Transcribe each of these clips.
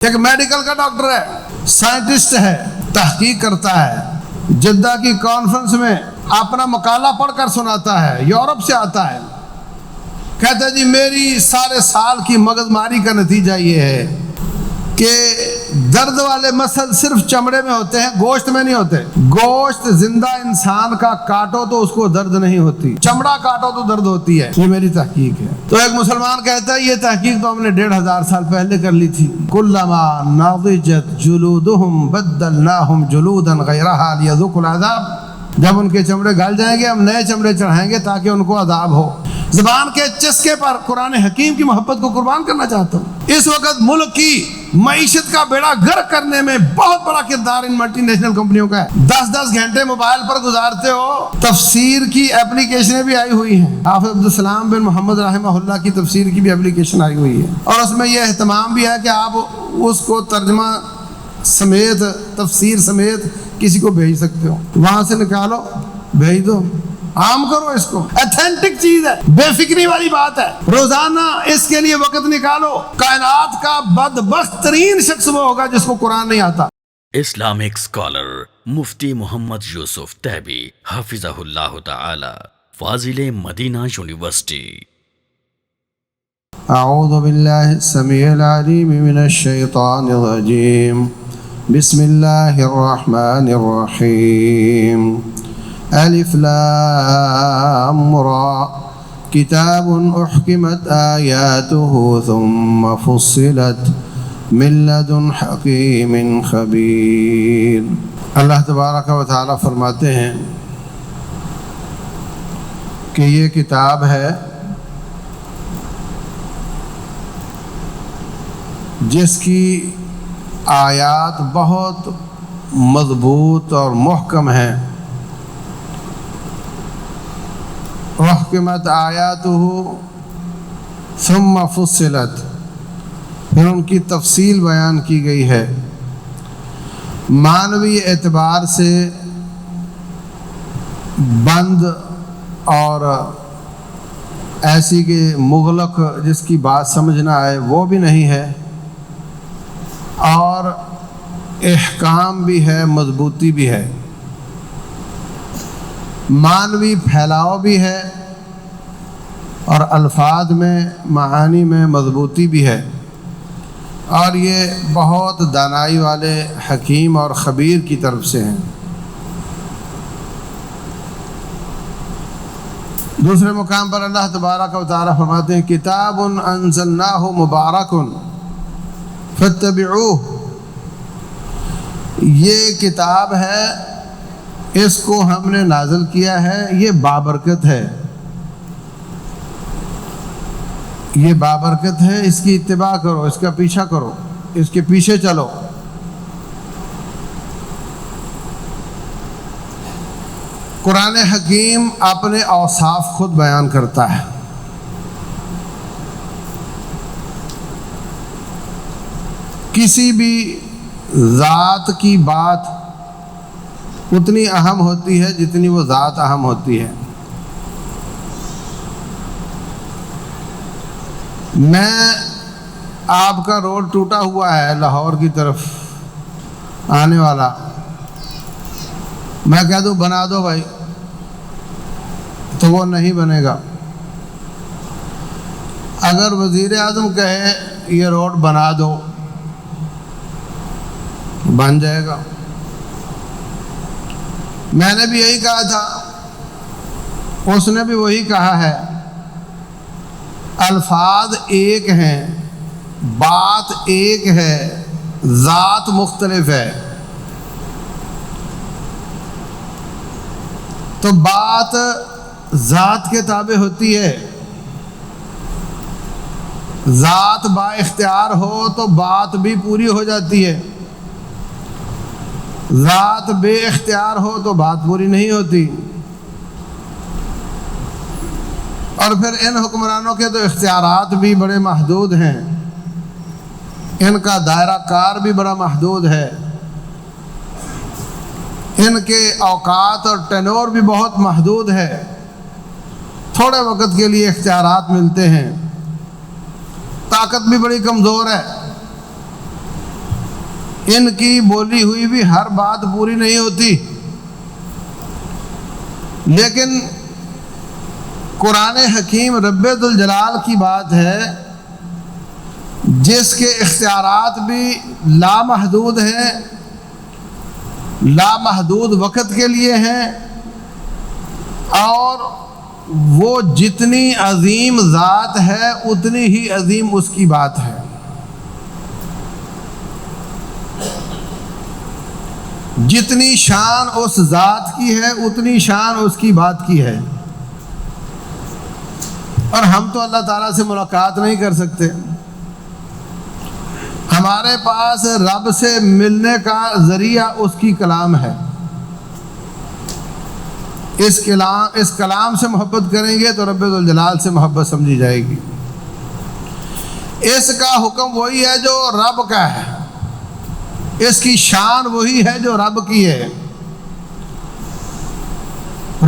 ایک میڈیکل کا ڈاکٹر ہے، سائنٹسٹ ہے، تحقیق کرتا ہے، جدہ کی کانفرنس میں اپنا مقالہ پڑھ کر سناتا ہے، یورپ سے آتا ہے، کہتا ہے جی میری سارے سال کی مغز ماری کا نتیجہ یہ ہے کہ درد والے مسل صرف چمڑے میں ہوتے ہیں، گوشت میں نہیں ہوتے۔ گوشت زندہ انسان کا کاٹو تو اس کو درد نہیں ہوتی، چمڑا کاٹو تو درد ہوتی ہے۔ یہ میری تحقیق ہے۔ تو ایک مسلمان کہتا ہے یہ تحقیق تو ہم نے 1500 سال پہلے کر لی تھی۔ کلما نضجت جلودہم بدلناہم جلودا غیرہا لیذوقوا العذاب، جب ان کے چمڑے گل جائیں گے ہم نئے چمڑے چڑھائیں گے تاکہ ان کو عذاب ہو۔ زبان کے چسکے پر قرآن حکیم کی محبت کو قربان کرنا چاہتا ہوں۔ اس وقت ملک کی معیشت کا بیڑا غرق کرنے میں بہت بڑا کردار ان ملٹی نیشنل کمپنیوں کا ہے۔ 10 گھنٹے موبائل پر گزارتے ہو، تفسیر کی اپلیکیشنیں بھی آئی ہوئی ہیں۔ حافظ عبدالسلام بن محمد رحمہ اللہ کی تفسیر کی بھی اپلیکیشن آئی ہوئی ہے، اور اس میں یہ اہتمام بھی ہے کہ آپ اس کو ترجمہ سمیت، تفسیر سمیت کسی کو بھیج سکتے ہو، وہاں سے نکالو بھیج دو، عام کرو اس کو۔ ایتھینٹک چیز ہے، بے فکری والی بات ہے، روزانہ اس کے لیے وقت نکالو۔ کائنات کا بدبخت ترین شخص وہ ہوگا جس کو قرآن نہیں آتا۔ اسلامک اسکالر مفتی محمد یوسف تیبی حفظہ اللہ تعالی، فاضل مدینہ یونیورسٹی۔ اعوذ باللہ السمیع العلیم من الشیطان الرجیم، بسم اللہ الرحمن الرحیم۔ الف لام را کتاب احکمت آیاتہ ثم فصلت من لدن حکیم خبیر۔ اللہ تبارک و تعالی فرماتے ہیں کہ یہ کتاب ہے جس کی آیات بہت مضبوط اور محکم ہیں۔ احکمت آیاتہ ثم فصلت، پھر ان کی تفصیل بیان کی گئی ہے۔ معنوی اعتبار سے بند اور ایسی کہ مغلق جس کی بات سمجھ نہ آئے وہ بھی نہیں ہے، اور احکام بھی ہے، مضبوطی بھی ہے، معنوی پھیلاؤ بھی ہے، اور الفاظ میں معانی میں مضبوطی بھی ہے، اور یہ بہت دانائی والے حکیم اور خبیر کی طرف سے ہیں۔ دوسرے مقام پر اللہ تبارک و تعالی فرماتے ہیں کتاب انزلناہ مبارک فاتبعوہ، یہ کتاب ہے، اس کو ہم نے نازل کیا ہے، یہ بابرکت ہے، یہ بابرکت ہے، اس کی اتباع کرو، اس کا پیچھا کرو، اس کے پیچھے چلو۔ قرآن حکیم اپنے اوصاف خود بیان کرتا ہے۔ کسی بھی ذات کی بات اتنی اہم ہوتی ہے جتنی وہ ذات اہم ہوتی ہے۔ میں آپ کا روڈ ٹوٹا ہوا ہے لاہور کی طرف آنے والا، میں کہہ دوں بنا دو بھائی، تو وہ نہیں بنے گا۔ اگر وزیر اعظم کہے یہ روڈ بنا دو، بن جائے گا۔ میں نے بھی یہی کہا تھا، اس نے بھی وہی کہا ہے۔ الفاظ ایک ہیں، بات ایک ہے، ذات مختلف ہے۔ تو بات ذات کے تابع ہوتی ہے، ذات با اختیار ہو تو بات بھی پوری ہو جاتی ہے، ذات بے اختیار ہو تو بات پوری نہیں ہوتی۔ اور پھر ان حکمرانوں کے تو اختیارات بھی بڑے محدود ہیں، ان کا دائرہ کار بھی بڑا محدود ہے، ان کے اوقات اور ٹینور بھی بہت محدود ہے، تھوڑے وقت کے لیے اختیارات ملتے ہیں، طاقت بھی بڑی کمزور ہے۔ ان کی بولی ہوئی بھی ہر بات پوری نہیں ہوتی، لیکن قرآن حکیم رب ذوالجلال کی بات ہے جس کے اختیارات بھی لامحدود ہیں، لامحدود وقت کے لیے ہیں، اور وہ جتنی عظیم ذات ہے اتنی ہی عظیم اس کی بات ہے۔ جتنی شان اس ذات کی ہے اتنی شان اس کی بات کی ہے، اور ہم تو اللہ تعالیٰ سے ملاقات نہیں کر سکتے۔ ہمارے پاس رب سے ملنے کا ذریعہ اس کی کلام ہے۔ اس کلام سے محبت کریں گے تو رب ذوالجلال سے محبت سمجھی جائے گی۔ اس کا حکم وہی ہے جو رب کا ہے، اس کی شان وہی ہے جو رب کی ہے۔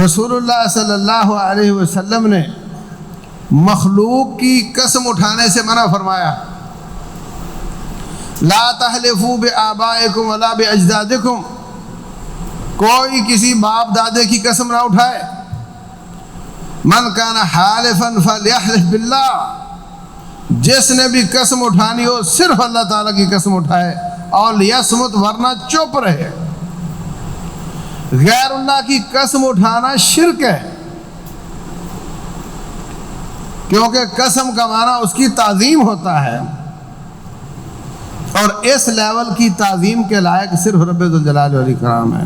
رسول اللہ صلی اللہ علیہ وسلم نے مخلوق کی قسم اٹھانے سے منع فرمایا، لا تحلفوا بآبائکم ولا باجدادکم، کوئی کسی باپ دادے کی قسم نہ اٹھائے۔ من کان حالفا فلیحلف باللہ، جس نے بھی قسم اٹھانی ہو صرف اللہ تعالیٰ کی قسم اٹھائے، اور لیصمت، ورنہ چپ رہے۔ غیر اللہ کی قسم اٹھانا شرک ہے، کیونکہ قسم کا معنی اس کی تعظیم ہوتا ہے، اور اس لیول کی تعظیم کے لائق صرف رب ذوالجلال والاکرام ہے۔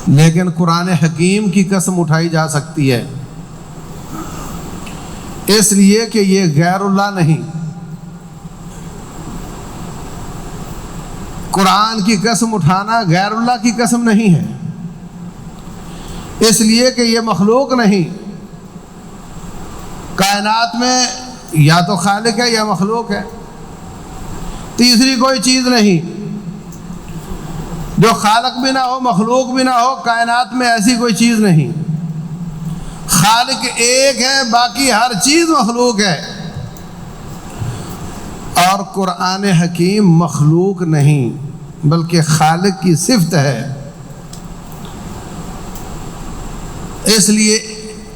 لیکن قرآن حکیم کی قسم اٹھائی جا سکتی ہے، اس لیے کہ یہ غیر اللہ نہیں۔ قرآن کی قسم اٹھانا غیر اللہ کی قسم نہیں ہے، اس لیے کہ یہ مخلوق نہیں۔ کائنات میں یا تو خالق ہے یا مخلوق ہے، تیسری کوئی چیز نہیں۔ جو خالق بھی نہ ہو، مخلوق بھی نہ ہو، کائنات میں ایسی کوئی چیز نہیں۔ خالق ایک ہے، باقی ہر چیز مخلوق ہے، اور قرآن حکیم مخلوق نہیں بلکہ خالق کی صفت ہے۔ اس لیے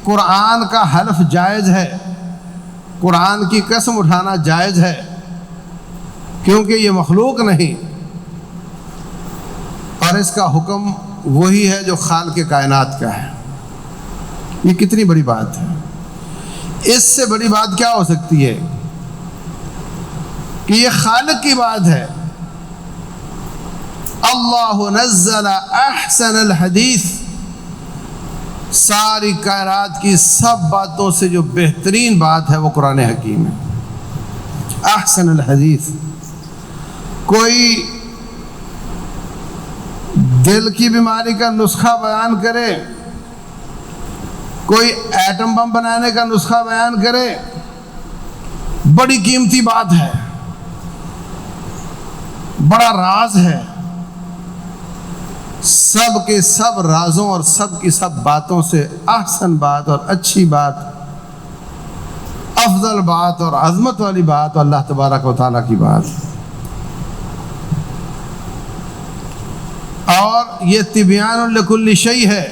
قرآن کا حلف جائز ہے، قرآن کی قسم اٹھانا جائز ہے، کیونکہ یہ مخلوق نہیں، اور اس کا حکم وہی ہے جو خالق کائنات کا ہے۔ یہ کتنی بڑی بات ہے، اس سے بڑی بات کیا ہو سکتی ہے کہ یہ خالق کی بات ہے۔ اللہ نزل احسن الحدیث، ساری کائنات کی سب باتوں سے جو بہترین بات ہے وہ قرآن حکیم ہے۔ احسن الحدیث، کوئی دل کی بیماری کا نسخہ بیان کرے، کوئی ایٹم بم بنانے کا نسخہ بیان کرے، بڑی قیمتی بات ہے، بڑا راز ہے۔ سب کے سب رازوں اور سب کی سب باتوں سے احسن بات اور اچھی بات، افضل بات اور عظمت والی بات اللہ تبارک و تعالیٰ کی بات، اور یہ تبیان لکل شیء ہے۔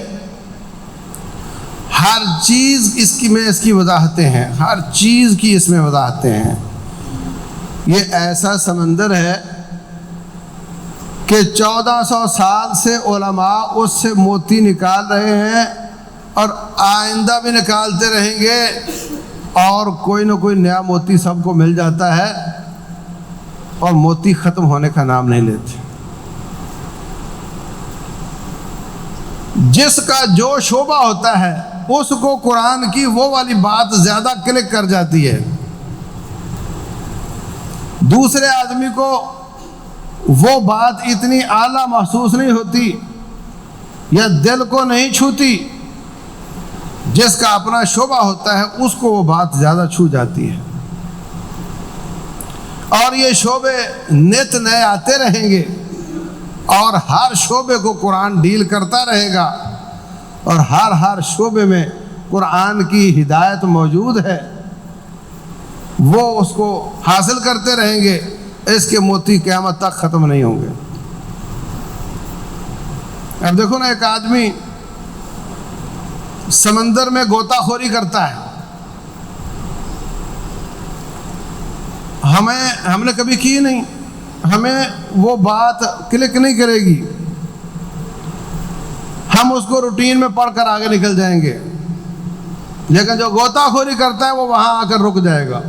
ہر چیز اس کی وضاحتیں ہیں، ہر چیز کی اس میں وضاحتیں ہیں۔ یہ ایسا سمندر ہے کہ 1400 سال سے علماء اس سے موتی نکال رہے ہیں، اور آئندہ بھی نکالتے رہیں گے، اور کوئی نہ کوئی نیا موتی سب کو مل جاتا ہے، اور موتی ختم ہونے کا نام نہیں لیتے۔ جس کا جو شعبہ ہوتا ہے اس کو قرآن کی وہ والی بات زیادہ کلک کر جاتی ہے، دوسرے آدمی کو وہ بات اتنی اعلیٰ محسوس نہیں ہوتی یا دل کو نہیں چھوتی۔ جس کا اپنا شعبہ ہوتا ہے اس کو وہ بات زیادہ چھو جاتی ہے، اور یہ شعبے نت نئے آتے رہیں گے، اور ہر شعبے کو قرآن ڈیل کرتا رہے گا، اور ہر شعبے میں قرآن کی ہدایت موجود ہے۔ وہ اس کو حاصل کرتے رہیں گے، اس کے موتی قیامت تک ختم نہیں ہوں گے۔ اب دیکھو نا، ایک آدمی سمندر میں غوطہ خوری کرتا ہے، ہم نے کبھی کی نہیں، ہمیں وہ بات کلک نہیں کرے گی، ہم اس کو روٹین میں پڑھ کر آگے نکل جائیں گے، لیکن جو غوطہ خوری کرتا ہے وہ وہاں آ کر رک جائے گا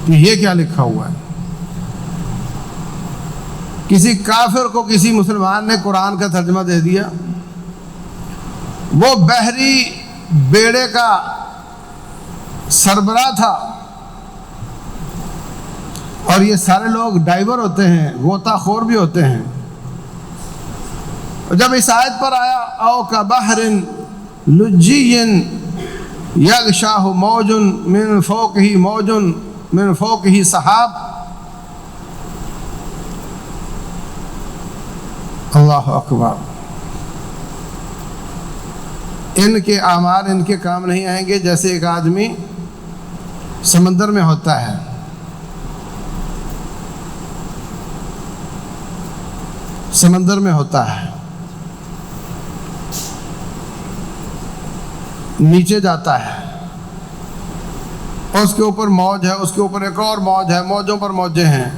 کہ یہ کیا لکھا ہوا ہے۔ کسی کافر کو کسی مسلمان نے قرآن کا ترجمہ دے دیا، وہ بحری بیڑے کا سربراہ تھا، اور یہ سارے لوگ ڈائیور ہوتے ہیں، غوطہ خور بھی ہوتے ہیں۔ جب اس آیت پر آیا او کا بحر لجی یغشاہ موج من فوقہ موج من فوقہ سحاب، اللہ اکبر، ان کے اعمال ان کے کام نہیں آئیں گے جیسے ایک آدمی سمندر میں ہوتا ہے، سمندر میں ہوتا ہے، نیچے جاتا ہے، اس کے اوپر موج ہے، اس کے اوپر ایک اور موج ہے، موجوں پر موجیں ہیں،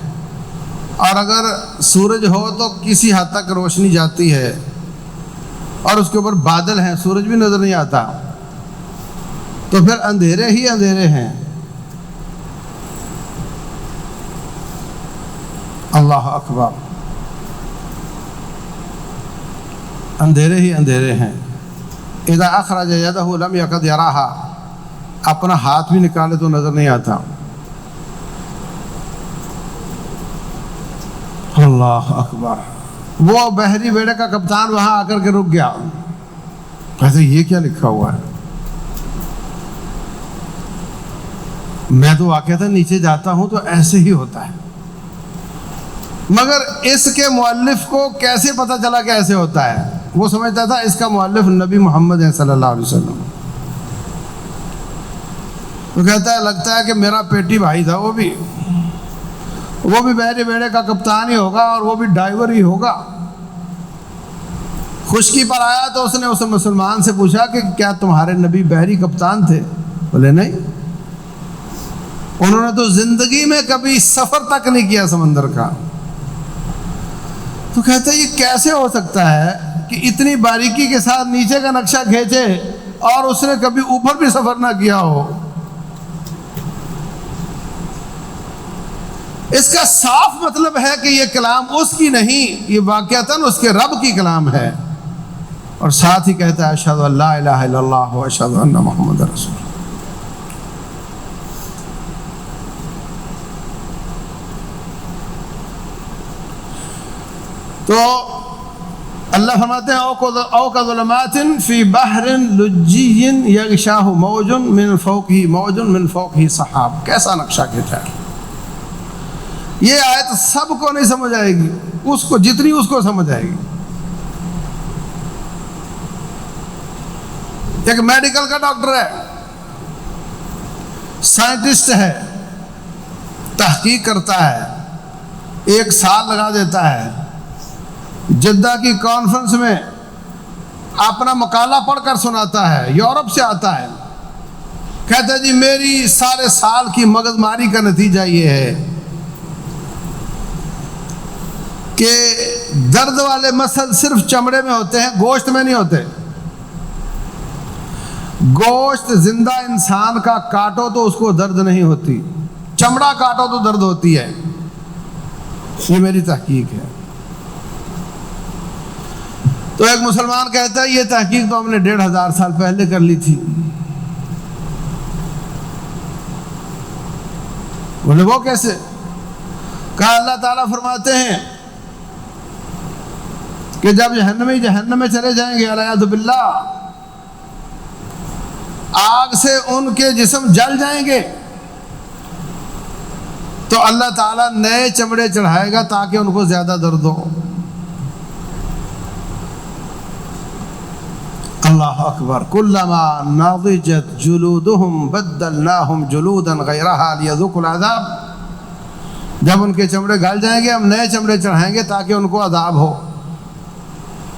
اور اگر سورج ہو تو کسی حد تک روشنی جاتی ہے، اور اس کے اوپر بادل ہیں، سورج بھی نظر نہیں آتا، تو پھر اندھیرے ہی اندھیرے ہیں۔ اللہ اکبر، اندھیرے ہی اندھیرے ہیں۔ اذا اخرج یدہ لم یکد یراہا، اپنا ہاتھ بھی نکالے تو نظر نہیں آتا۔ اللہ اکبر، وہ بحری بیڑے کا کپتان وہاں آ کر کے رک گیا، کہتے یہ کیا لکھا ہوا ہے؟ میں تو واقعہ تھا نیچے جاتا ہوں تو ایسے ہی ہوتا ہے، مگر اس کے مؤلف کو کیسے پتہ چلا کہ ایسے ہوتا ہے؟ وہ سمجھتا تھا اس کا مؤلف نبی محمد ہے صلی اللہ علیہ وسلم۔ تو کہتا ہے لگتا ہے کہ میرا پیٹی بھائی تھا، وہ بھی بحری بیڑے کا کپتان ہی ہوگا، اور وہ بھی ڈائیور ہی ہوگا۔ خشکی پر آیا تو اس نے اس مسلمان سے پوچھا کہ کیا تمہارے نبی بحری کپتان تھے؟ بولے نہیں، انہوں نے تو زندگی میں کبھی سفر تک نہیں کیا سمندر کا۔ تو کہتا ہے یہ کیسے ہو سکتا ہے کہ اتنی باریکی کے ساتھ نیچے کا نقشہ کھینچے اور اس نے کبھی اوپر بھی سفر نہ کیا ہو؟ اس کا صاف مطلب ہے کہ یہ کلام اس کی نہیں، یہ واقعتاً اس کے رب کی کلام ہے۔ اور ساتھ ہی کہتا ہے اشہد ان لا الہ الا اللہ و اشہد ان محمد رسول اللہ۔ تو اللہ فرماتے ہیں او کا ظلمات فی بحر لجی یغشاہ موج من فوقہ موج من فوقہ سحاب۔ کیسا نقشہ کھینچا ہے! یہ آیت سب کو نہیں سمجھ آئے گی، اس کو جتنی اس کو سمجھ آئے گی۔ ایک میڈیکل کا ڈاکٹر ہے، سائنٹسٹ ہے، تحقیق کرتا ہے، 1 سال لگا دیتا ہے، جدہ کی کانفرنس میں اپنا مقالہ پڑھ کر سناتا ہے، یورپ سے آتا ہے، کہتا ہے جی میری سارے سال کی مغز ماری کا نتیجہ یہ ہے کہ درد والے مسل صرف چمڑے میں ہوتے ہیں، گوشت میں نہیں ہوتے۔ گوشت زندہ انسان کا کاٹو تو اس کو درد نہیں ہوتی، چمڑا کاٹو تو درد ہوتی ہے۔ یہ میری تحقیق ہے۔ تو ایک مسلمان کہتا ہے یہ تحقیق تو ہم نے 1500 سال پہلے کر لی تھی۔ بولے وہ کیسے؟ کہا اللہ تعالیٰ فرماتے ہیں کہ جب جہنم میں چلے جائیں گے والعیاذ باللہ، آگ سے ان کے جسم جل جائیں گے، تو اللہ تعالیٰ نئے چمڑے چڑھائے گا تاکہ ان کو زیادہ درد ہو۔ اللہ اکبر. کلما نضجت جلودہم بدلناہم جلودا غیرہا لیذوقوا العذاب. جب ان کے چمڑے گل جائیں گے ہم نئے چمڑے چڑھائیں گے تاکہ ان کو عذاب ہو.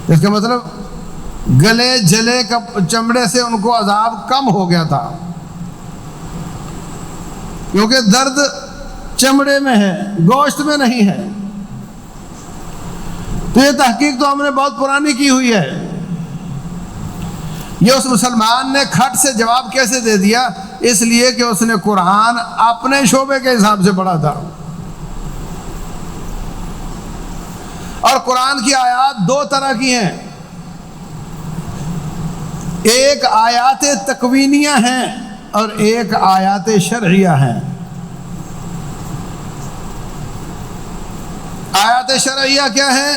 اس کا مطلب گلے جلے چمڑے سے ان کو عذاب کم ہو گیا تھا، کیونکہ درد چمڑے میں ہے، گوشت میں نہیں ہے. تو یہ تحقیق تو ہم نے بہت پرانی کی ہوئی ہے. یہ اس مسلمان نے کھٹ سے جواب کیسے دے دیا؟ اس لیے کہ اس نے قرآن اپنے شعبے کے حساب سے پڑھا تھا. اور قرآن کی آیات دو طرح کی ہیں. ایک آیات تکوینیہ ہیں اور ایک آیات شرعیہ ہیں. آیات شرعیہ کیا ہیں؟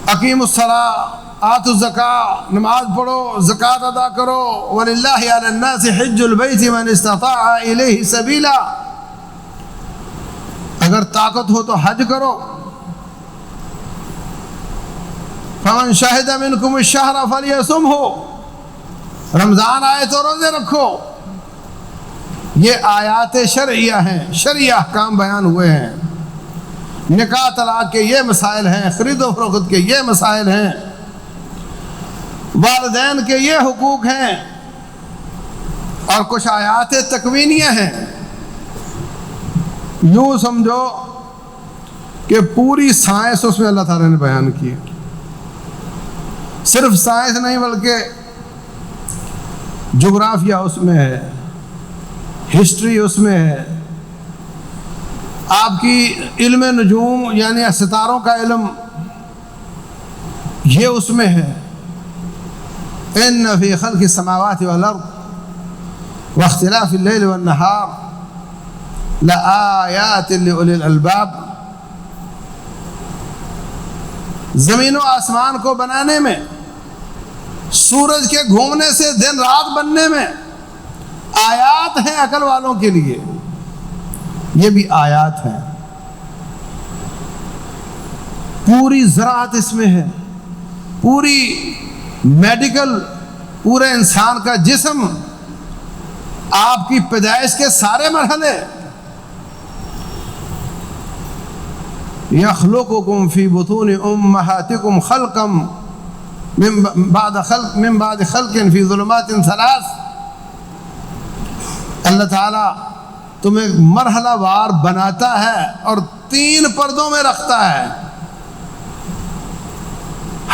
اقیم الصلاۃ، آتوا الزکاۃ، نماز پڑھو، زکوٰۃ ادا کرو. وَلِلَّهِ عَلَى النَّاسِ حِجُّ الْبَيْتِ مَنِ اسْتَطَاعَ إِلَيْهِ سَبِيلًا. اگر طاقت ہو تو حج کرو. فَمَنْ شَهِدَ مِنْكُمُ الشَّهْرَ فَلْيَصُمْهُ. رمضان آئے تو روزے رکھو. یہ آیات شرعیہ ہیں، شرعی احکام بیان ہوئے ہیں. نکاح طلاق کے یہ مسائل ہیں، خرید و فروخت کے یہ مسائل ہیں، والدین کے یہ حقوق ہیں. اور کچھ آیات تکوینیہ ہیں. یوں سمجھو کہ پوری سائنس اس میں اللہ تعالیٰ نے بیان کی. صرف سائنس نہیں بلکہ جغرافیہ اس میں ہے، ہسٹری اس میں ہے، آپ کی علم نجوم یعنی ستاروں کا علم یہ اس میں ہے. ان فی خلق السماوات والارض واختلاف اللیل والنہار لآیات لأولی الالباب. زمین و آسمان کو بنانے میں، سورج کے گھومنے سے دن رات بننے میں آیات ہیں عقل والوں کے لیے. یہ بھی آیات ہیں. پوری زراعت اس میں ہے، پوری میڈیکل، پورے انسان کا جسم، آپ کی پیدائش کے سارے مرحلے. یخلقکم فی بطون امہاتکم خلقا من بعد خلق فی ظلمات ثلاث. اللہ تعالیٰ تمہیں مرحلہ وار بناتا ہے اور 3 پردوں میں رکھتا ہے.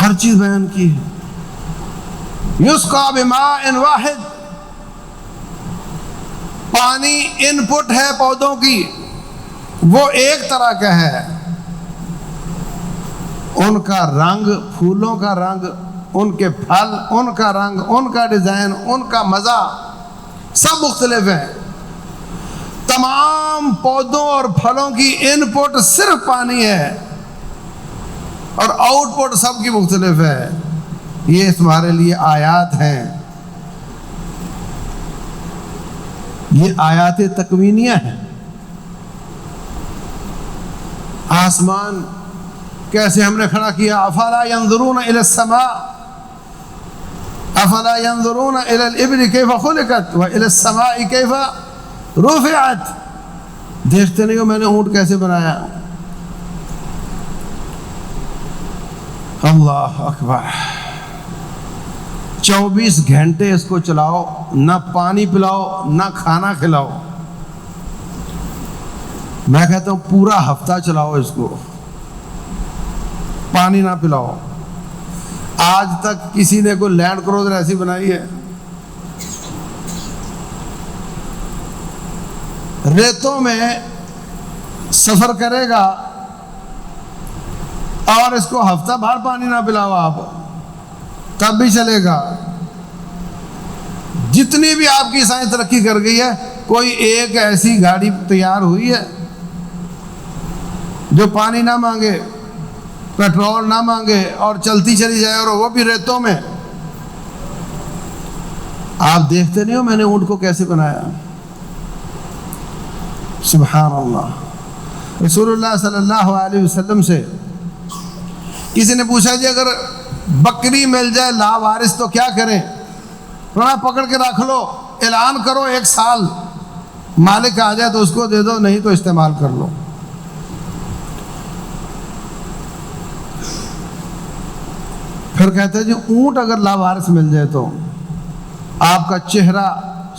ہر چیز بیان کی ہے. یسقا بماء واحد. پانی ان پٹ ہے پودوں کی، وہ ایک طرح کا ہے. ان کا رنگ، پھولوں کا رنگ، ان کے پھل، ان کا رنگ، ان کا ڈیزائن، ان کا مزہ سب مختلف ہیں. تمام پودوں اور پھلوں کی ان پٹ صرف پانی ہے اور آؤٹ پٹ سب کی مختلف ہے. یہ تمہارے لیے آیات ہیں. یہ آیات تکوینیہ ہیں. آسمان کیسے ہم نے کھڑا کیا؟ افلا ينظرون الى السماء افلا ينظرون الى الابل كيف خلقت والى السماء كيف رفعت. دیکھتے نہیں ہو میں نے اونٹ کیسے بنایا؟ اللہ اکبر. 24 گھنٹے اس کو چلاؤ، نہ پانی پلاؤ نہ کھانا کھلاؤ. میں کہتا ہوں پورا ہفتہ چلاؤ اس کو، پانی نہ پلاؤ. آج تک کسی نے کوئی لینڈ کروزر ایسی بنائی ہے؟ ریتوں میں سفر کرے گا اور اس کو ہفتہ بھر پانی نہ پلاؤ آپ تب بھی چلے گا. جتنی بھی آپ کی سائنس ترقی کر گئی ہے، کوئی ایک ایسی گاڑی تیار ہوئی ہے جو پانی نہ مانگے، پیٹرول نہ مانگے اور چلتی چلی جائے، اور وہ بھی ریتوں میں. آپ دیکھتے نہیں ہو میں نے اونٹ کو کیسے بنایا؟ سبحان اللہ. رسول اللہ صلی اللہ علیہ وسلم سے کسی نے پوچھا جی اگر بکری مل جائے لاوارث تو کیا کریں؟ پکڑ کے رکھ لو، اعلان کرو 1 سال، مالک آ جائے تو اس کو دے دو، نہیں تو استعمال کر لو۔ پھر کہتے ہیں جی اونٹ اگر لاوارث مل جائے تو آپ کا چہرہ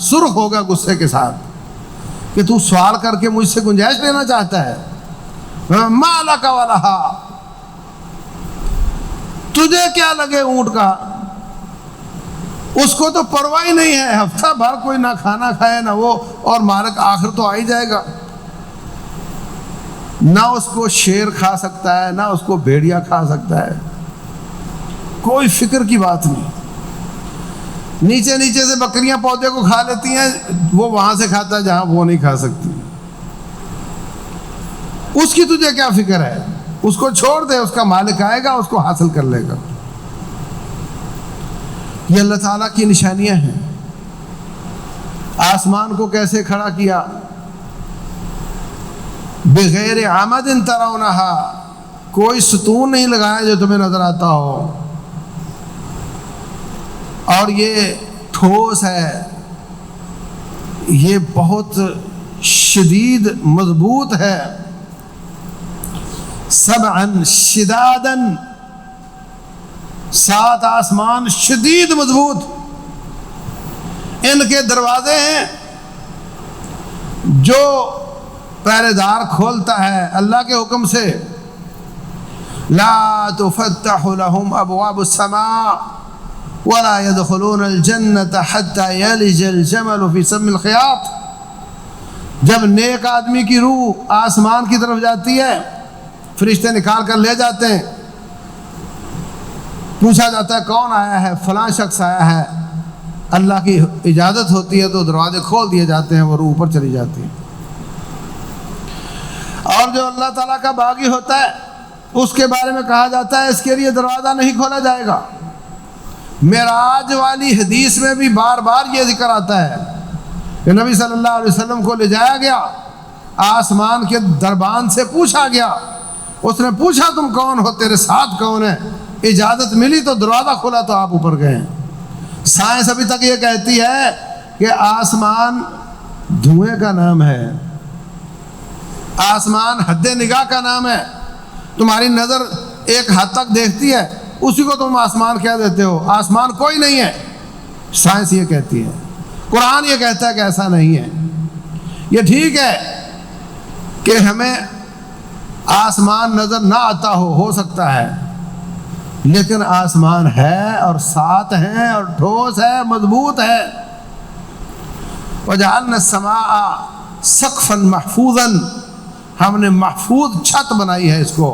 سرخ ہوگا غصے کے ساتھ کہ تو سوال کر کے مجھ سے گنجائش لینا چاہتا ہے، مالا کا والا، تجھے کیا لگے اونٹ کا؟ اس کو تو پرواہ ہی نہیں ہے، ہفتہ بھر کوئی نہ کھانا کھائے نہ وہ، اور مالک آخر تو آ ہی جائے گا۔ نہ اس کو شیر کھا سکتا ہے، نہ اس کو بھیڑیا کھا سکتا ہے، کوئی فکر کی بات نہیں۔ نیچے نیچے سے بکریاں پودے کو کھا لیتی ہیں، وہ وہاں سے کھاتا ہے جہاں وہ نہیں کھا سکتی۔ اس کی تجھے کیا فکر ہے؟ اس کو چھوڑ دے، اس کا مالک آئے گا، اس کو حاصل کر لے گا۔ یہ اللہ تعالیٰ کی نشانیاں ہیں۔ آسمان کو کیسے کھڑا کیا؟ بغیر عمد ترونہا، کوئی ستون نہیں لگایا جو تمہیں نظر آتا ہو، اور یہ ٹھوس ہے، یہ بہت شدید مضبوط ہے۔ سبعا شدادا، 7 آسمان شدید مضبوط، ان کے دروازے ہیں جو پہرے دار کھولتا ہے اللہ کے حکم سے۔ لا تفتح لهم ابواب السماء ولا يدخلون الجنة حتى يلج الجمل في سم الخياط۔ جب نیک آدمی کی روح آسمان کی طرف جاتی ہے، فرشتے نکال کر لے جاتے ہیں، پوچھا جاتا ہے کون آیا ہے؟ فلاں شخص آیا ہے، اللہ کی اجازت ہوتی ہے تو دروازے کھول دیے جاتے ہیں، وہ روح اوپر چلی جاتی ہے۔ اور جو اللہ تعالیٰ کا باغی ہوتا ہے اس کے بارے میں کہا جاتا ہے اس کے لیے دروازہ نہیں کھولا جائے گا۔ معراج والی حدیث میں بھی بار بار یہ ذکر آتا ہے کہ نبی صلی اللہ علیہ وسلم کو لے جایا گیا، آسمان کے دربان سے پوچھا گیا، اس نے پوچھا تم کون ہو، تیرے ساتھ کون ہے؟ اجازت ملی تو دروازہ کھولا تو آپ اوپر گئے۔ سائنس ابھی تک یہ کہتی ہے کہ آسمان دھوئیں کا نام ہے، آسمان حد نگاہ کا نام ہے، تمہاری نظر ایک حد تک دیکھتی ہے، اسی کو تم آسمان کہہ دیتے ہو، آسمان کوئی نہیں ہے۔ سائنس یہ کہتی ہے، قرآن یہ کہتا ہے کہ ایسا نہیں ہے۔ یہ ٹھیک ہے کہ ہمیں آسمان نظر نہ آتا ہو سکتا ہے، لیکن آسمان ہے اور ساتھ ہے اور ٹھوس ہے، مضبوط ہے۔ وَجَعَلْنَا السَّمَاءَ سَقْفًا مَحْفُوظًا، ہم نے محفوظ چھت بنائی ہے اس کو۔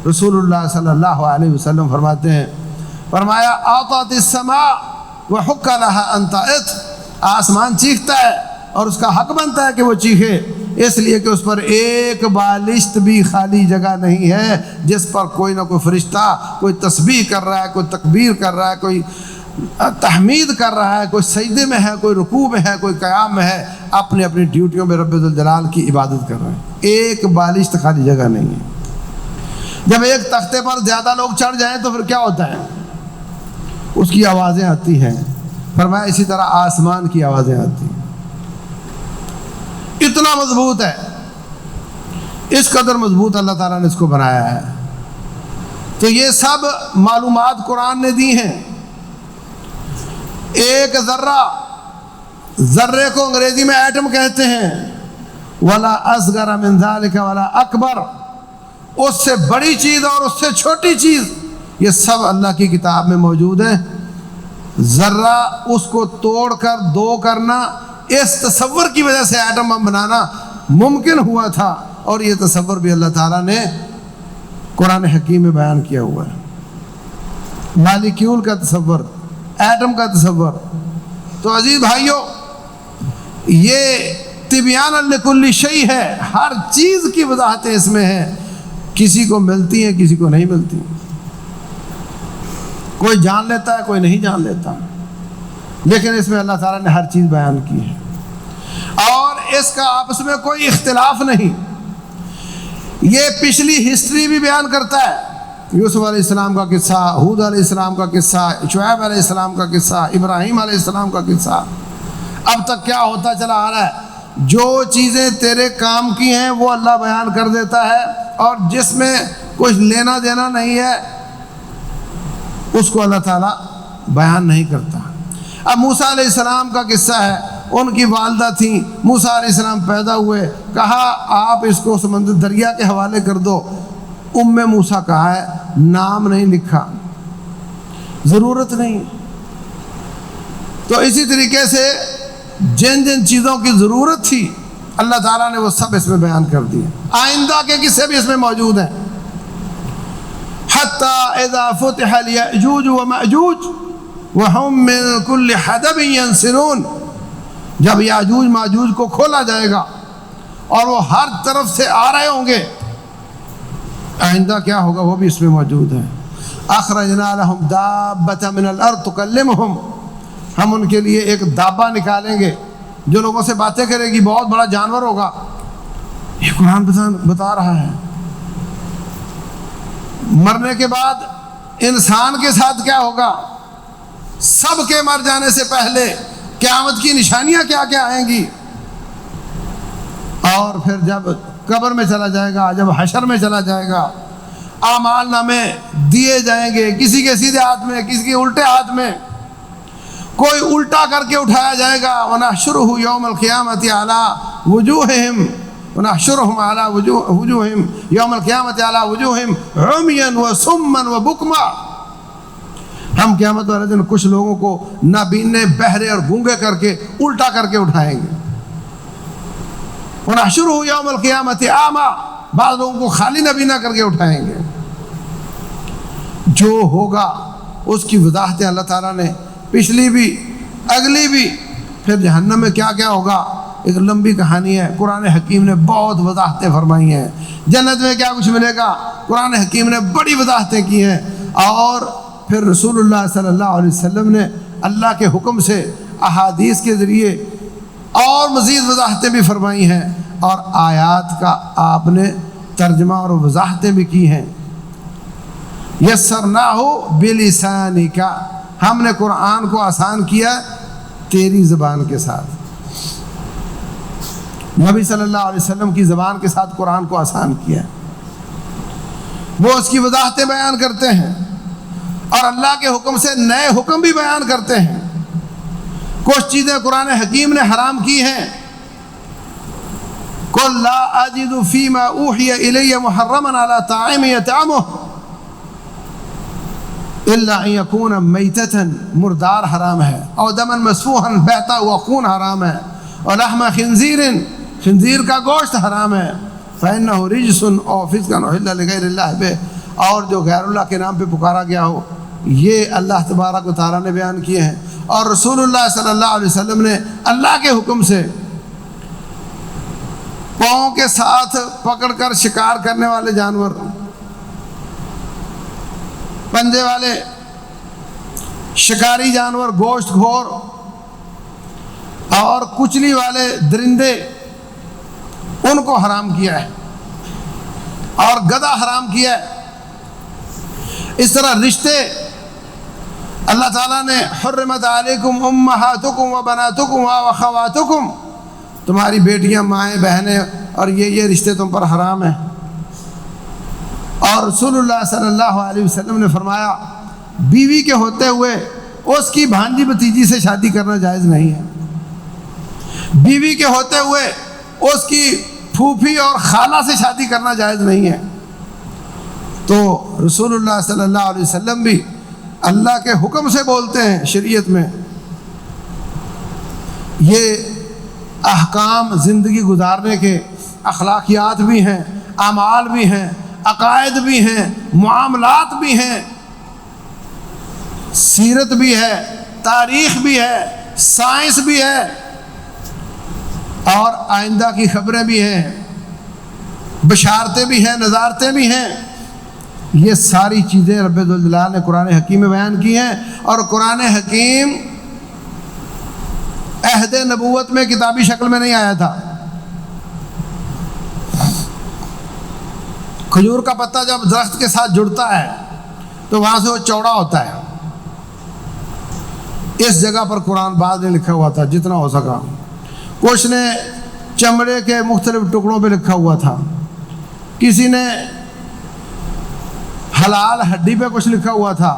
رسول اللہ صلی اللہ علیہ وسلم فرماتے ہیں، فرمایا آطَتِ السَّمَاء وَحُقَّ لَهَا أَن تَعِطْ، آسمان چیختا ہے اور اس کا حق بنتا ہے کہ وہ چیخے، اس لیے کہ اس پر ایک بالشت بھی خالی جگہ نہیں ہے جس پر کوئی نہ کوئی فرشتہ کوئی تسبیح کر رہا ہے، کوئی تکبیر کر رہا ہے، کوئی تحمید کر رہا ہے، کوئی سجدے میں ہے، کوئی رکوع میں ہے، کوئی قیام میں ہے، اپنی اپنی ڈیوٹیوں میں رب ذوالجلال کی عبادت کر رہے ہیں۔ ایک بالشت خالی جگہ نہیں ہے۔ جب ایک تختے پر زیادہ لوگ چڑھ جائیں تو پھر کیا ہوتا ہے؟ اس کی آوازیں آتی ہیں۔ فرمایا اسی طرح آسمان کی آوازیں آتی ہیں۔ اتنا مضبوط ہے، اس قدر مضبوط اللہ تعالیٰ نے اس کو بنایا ہے۔ تو یہ سب معلومات قرآن نے دی ہیں۔ ایک ذرے کو انگریزی میں ایٹم کہتے ہیں، ولا اصغر من ذلک ولا اکبر، اس سے بڑی چیز اور اس سے چھوٹی چیز، یہ سب اللہ کی کتاب میں موجود ہے۔ ذرہ اس کو توڑ کر دو کرنا، اس تصور کی وجہ سے ایٹم بم بنانا ممکن ہوا تھا، اور یہ تصور بھی اللہ تعالیٰ نے قرآن حکیم میں بیان کیا ہوا ہے۔ مالیکیول کا تصور، ایٹم کا تصور۔ تو عزیز بھائیوں، یہ تبیان لکل شیء ہے، ہر چیز کی وضاحتیں اس میں ہیں، کسی کو ملتی ہیں کسی کو نہیں ملتی، کوئی جان لیتا ہے کوئی نہیں جان لیتا، لیکن اس میں اللہ تعالیٰ نے ہر چیز بیان کی ہے، اور اس کا آپس میں کوئی اختلاف نہیں۔ یہ پچھلی ہسٹری بھی بیان کرتا ہے یوسف علیہ السلام کا قصہ، ہود علیہ السلام کا قصہ، شعیب علیہ السلام کا قصہ، ابراہیم علیہ السلام کا قصہ. اب تک کیا ہوتا چلا آ رہا ہے، جو چیزیں تیرے کام کی ہیں وہ اللہ بیان کر دیتا ہے، اور جس میں کچھ لینا دینا نہیں ہے اس کو اللہ تعالیٰ بیان نہیں کرتا. اب موسیٰ علیہ السلام کا قصہ ہے، ان کی والدہ تھیں، موسیٰ علیہ السلام پیدا ہوئے، کہا آپ اس کو سمندر دریا کے حوالے کر دو. موسیٰ کہا ہے، نام نہیں لکھا، ضرورت نہیں. تو اسی طریقے سے جن جن چیزوں کی ضرورت تھی اللہ تعالیٰ نے وہ سب اس میں بیان کر دی. آئندہ کے قصے بھی اس میں موجود ہیں. حتی اذا فتح الیأجوج ومأجوج وهم من کل حدب ینسلون، جب یاجوج ماجوج کو کھولا جائے گا اور وہ ہر طرف سے آ رہے ہوں گے، آئندہ کیا ہوگا وہ بھی اس میں موجود ہے. اخرجنا لهم دابة من الارض تکلمهم، ہم ان کے لیے ایک دابہ نکالیں گے جو لوگوں سے باتیں کرے گی، بہت بڑا جانور ہوگا. یہ قرآن بتا رہا ہے. مرنے کے بعد انسان کے ساتھ کیا ہوگا، سب کے مر جانے سے پہلے قیامت کی نشانیاں کیا کیا آئیں گی، اور پھر جب قبر میں چلا جائے گا، جب حشر میں چلا جائے گا، اعمال نامے دیے جائیں گے، کسی کے سیدھے ہاتھ میں، کسی کے الٹے ہاتھ میں، کوئی الٹا کر کے اٹھایا جائے گا. وَنَحْشُرُهُ يَوْمَ الْقِيَامَةِ عَلَىٰ وُجُوهِهِمْ وَنَحْشُرُهُمْ عَلَىٰ وُجُوهِهِمْ يَوْمَ الْقِيَامَةِ عَلَىٰ وُجُوهِهِمْ عُمْيًا وَصُمًّا وَبُكْمًا، ہم قیامت والے دن کچھ لوگوں کو نابینے، بہرے اور گونگے کر کے الٹا کر کے اٹھائیں گے. وَنَحْشُرُهُ يَوْمَ الْقِيَامَةِ أَعْمَىٰ، بعض لوگوں کو خالی نابینا کر کے اٹھائیں گے. جو ہوگا اس کی وضاحتیں اللہ تعالیٰ نے پچھلی بھی اگلی بھی. پھر جہنم میں کیا کیا ہوگا ایک لمبی کہانی ہے، قرآن حکیم نے بہت وضاحتیں فرمائی ہیں. جنت میں کیا کچھ ملے گا قرآن حکیم نے بڑی وضاحتیں کی ہیں. اور پھر رسول اللہ صلی اللہ علیہ وسلم نے اللہ کے حکم سے احادیث کے ذریعے اور مزید وضاحتیں بھی فرمائی ہیں، اور آیات کا آپ نے ترجمہ اور وضاحتیں بھی کی ہیں. یسرناہ بلسانک، ہم نے قرآن کو آسان کیا تیری زبان کے ساتھ. نبی صلی اللہ علیہ وسلم کی زبان کے ساتھ قرآن کو آسان کیا. وہ اس کی وضاحتیں بیان کرتے ہیں اور اللہ کے حکم سے نئے حکم بھی بیان کرتے ہیں. کچھ چیزیں قرآن حکیم نے حرام کی ہیں. قُلْ لَا أَجِدُ فِي مَا أُوحِيَ إِلَيَّ مُحَرَّمًا عَلَىٰ طَاعِمٍ يَطْعَمُهُ إِلَّا أَن يَكُونَ مَيْتَةً، مردار حرام ہے، اور دمن مسفوحاً، بہتا ہوا خون حرام ہے، اور لحم خنزیر، خنزیر کا گوشت حرام ہے، فَإِنَّهُ رِجْسٌ أَوْ فِسْقٌ أُحِلَّ لِغَيْرِ اللَّهِ بِهِ، اور جو غیر اللہ کے نام پہ پکارا گیا ہو، یہ اللہ تبارک و تعالیٰ نے بیان کیے ہیں. اور رسول اللہ صلی اللہ علیہ وسلم نے اللہ کے حکم سے پاؤں کے ساتھ پکڑ کر شکار کرنے والے جانور، پنجے والے شکاری جانور، گوشت خور اور کچلی والے درندے، ان کو حرام کیا ہے، اور گدھا حرام کیا ہے. اس طرح رشتے اللہ تعالیٰ نے حرمت علیکم امہاتکم و بناتکم و اخواتکم، تمہاری بیٹیاں، مائیں، بہنیں اور یہ رشتے تم پر حرام ہیں. اور رسول اللہ صلی اللہ علیہ وسلم نے فرمایا بیوی کے ہوتے ہوئے اس کی بھانجی بھتیجی سے شادی کرنا جائز نہیں ہے. بیوی کے ہوتے ہوئے اس کی پھوپھی اور خالہ سے شادی کرنا جائز نہیں ہے. تو رسول اللہ صلی اللہ علیہ وسلم بھی اللہ کے حکم سے بولتے ہیں. شریعت میں یہ احکام زندگی گزارنے کے اخلاقیات بھی ہیں، اعمال بھی ہیں، عقائد بھی ہیں، معاملات بھی ہیں، سیرت بھی ہے، تاریخ بھی ہے، سائنس بھی ہے، اور آئندہ کی خبریں بھی ہیں، بشارتیں بھی ہیں، نظارتیں بھی ہیں. یہ ساری چیزیں رب ذوالجلال نے قرآن حکیم میں بیان کی ہیں. اور قرآن حکیم عہد نبوت میں کتابی شکل میں نہیں آیا تھا. کھجور کا پتا جب درخت کے ساتھ جڑتا ہے تو وہاں سے وہ چوڑا ہوتا ہے. اس جگہ پر قرآن بعد میں لکھا ہوا تھا جتنا ہو سکا. کچھ نے چمڑے کے مختلف ٹکڑوں پہ لکھا ہوا تھا, کسی نے حلال ہڈی پہ کچھ لکھا ہوا تھا.